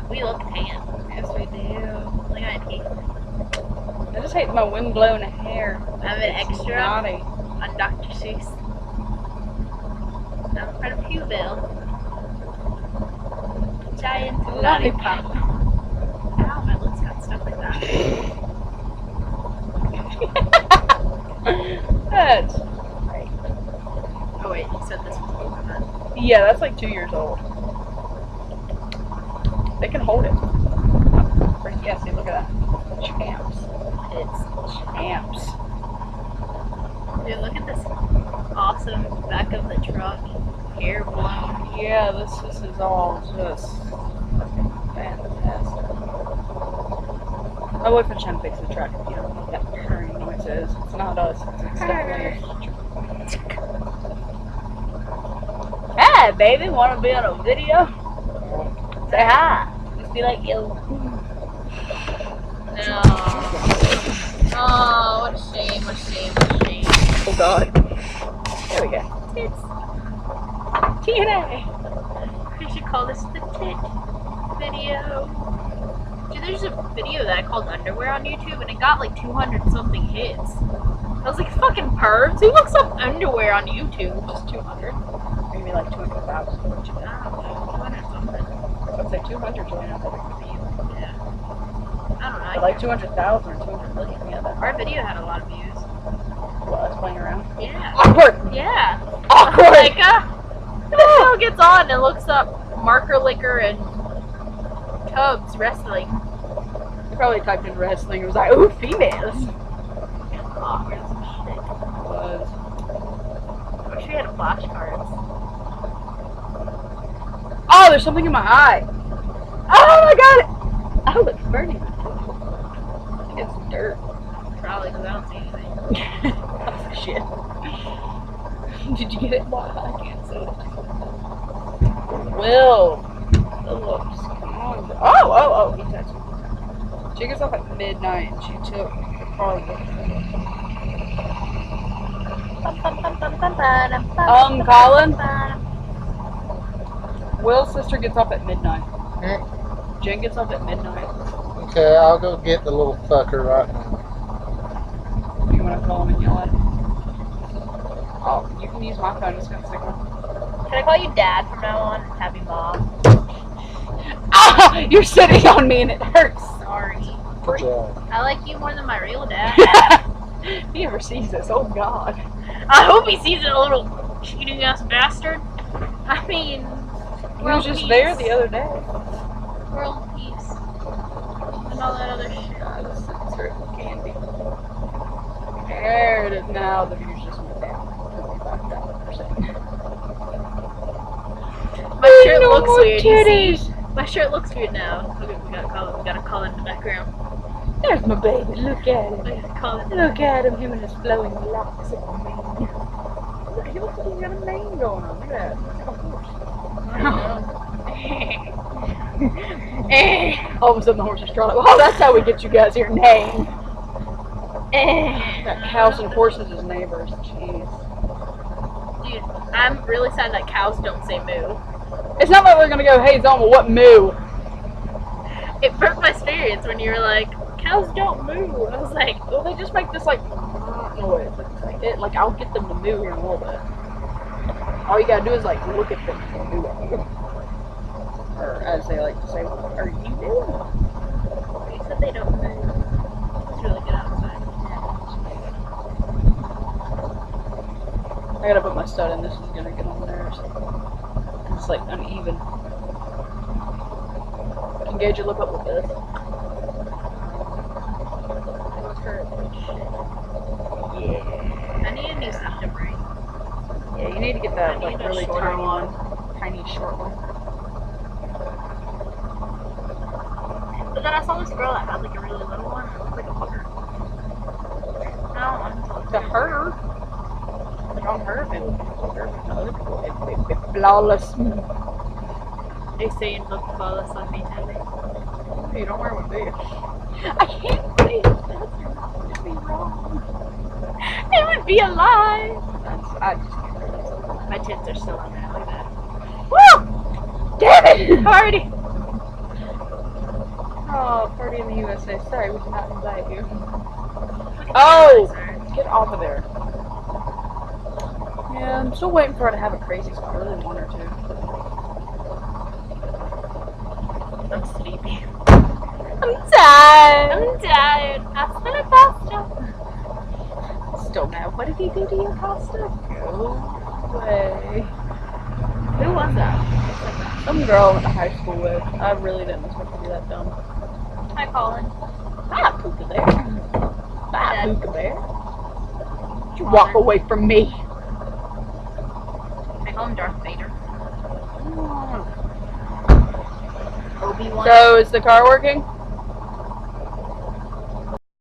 We look tan. Yes, we do. Look at my teeth. I just hate my wind-blown hair. I have an extra Naughty. on Dr. Seuss. Now in front of Hugville. Giant lollipop. Ow, my lips got stuck like that. That's right. Oh wait, you said this was Pokemon. Yeah, that's like 2 years old. They can hold it. Yeah, see, look at that. Champs. It's Champs. dude, look at this awesome back of the truck. Hair blown. Yeah, this is all just fucking fantastic. My boyfriend's trying to fix the truck. You know what that purring noise is. It's not us. It's definitely Hey, baby, want to be on a video? Say hi. Just be like, yo. No. Oh, what a shame, what a shame, what a shame. Oh, God. There we go. Tits. TNA. We should call this the tit video. Dude, there's a video that I called Underwear on YouTube and it got like 200 something hits. I was like, fucking pervs. Who looks up underwear on YouTube? Just 200. Maybe like 200,000. I don't know, 200 something. I'd say 200 join up. Yeah. I don't know. But like 200,000 or 200 million. Yeah, that's Our video had a lot of views. us playing around. Yeah. Awkward! Yeah. Awkward! Like, the show gets on and looks up Marker Liquor and Tubbs Wrestling. He probably typed in wrestling and was like, ooh, females. Awkward as shit. Was. I wish we had flashcards. Oh, there's something in my eye. Oh, I got it. Oh, it's burning. I think it's dirt. Probably because I don't see anything. Oh, shit. Did you get it? I can't see it. Will Phillips, come on. Oh, he touched me. She gets off at midnight and she took the car with her. Colin? Will's sister gets off at midnight. Jen gets off at midnight. Okay, I'll go get the little fucker right now. You want to call him and yell at him? Oh, you can use my phone. It's got a signal. Can I call you Dad from now on? Happy Mom. Ah! You're sitting on me and it hurts. Sorry. Good job. I like you more than my real dad. If he ever sees this, oh God. I hope he sees it, a little cheating ass bastard. I mean, He was just there the other day. World peace. And all that other shit. God, this is certain candy. There it is now. The views just went down. 25,000%. My shirt No looks more weird. You titties. see? My shirt looks weird now. Okay, we gotta call in the background. There's my baby. Look at him. We gotta call in the Look at him. Him and his flowing locks of mane. Look, he looks like he's got a mane going on. Look at that. Like a horse. All of a sudden the horse is trying. Oh, that's how we get you guys your name. That cows and horses as neighbors. Jeez. Dude, I'm really sad that cows don't say moo. It's not like we're gonna go, hey Zoma, what moo? It hurt my spirits when you were like, cows don't moo. I was like, Well, they just make this like noise. Like I'll get them to moo here in a little bit. All you gotta do is like look at them and moo at you. Or as they like to say, what are you doing? you said they don't moo. It's really good outside. I gotta put my stud in. This is gonna get on my nerves. It's like uneven. Engage your lip up with this. Yeah. I need a new septum ring. Yeah, you need to get that I like need a really shorter tiny one. one. Tiny short one. But then I saw this girl that had like a really little one and it looked like a hooker. I don't want to. To her. Like on her, it would look her. But to other people, it'd be flawless. They say it looked flawless on me, Nelly. You don't wear one, do you? I can't believe that would be wrong. It would be a lie. I just can't believe My tits are still on there. Look at that. it. Woo! Damn it! Party. Oh, party in the USA. Sorry, we did not invite you. Look at Oh! the eyes, Get off of there. Yeah, I'm still waiting for her to have a crazy spot. I really want her to. sir. I'm sleepy. I'm tired. I'm tired. I smell a pasta. Still mad. What did he do to your pasta? Go away. Who was that? Some girl I went to high school with. I really didn't expect to be that dumb. Hi, Colin. Bye, Puka Bear. Bye, Dad. Puka Bear. You walk away from me. I call him Darth Vader. Obi-Wan. So, is the car working?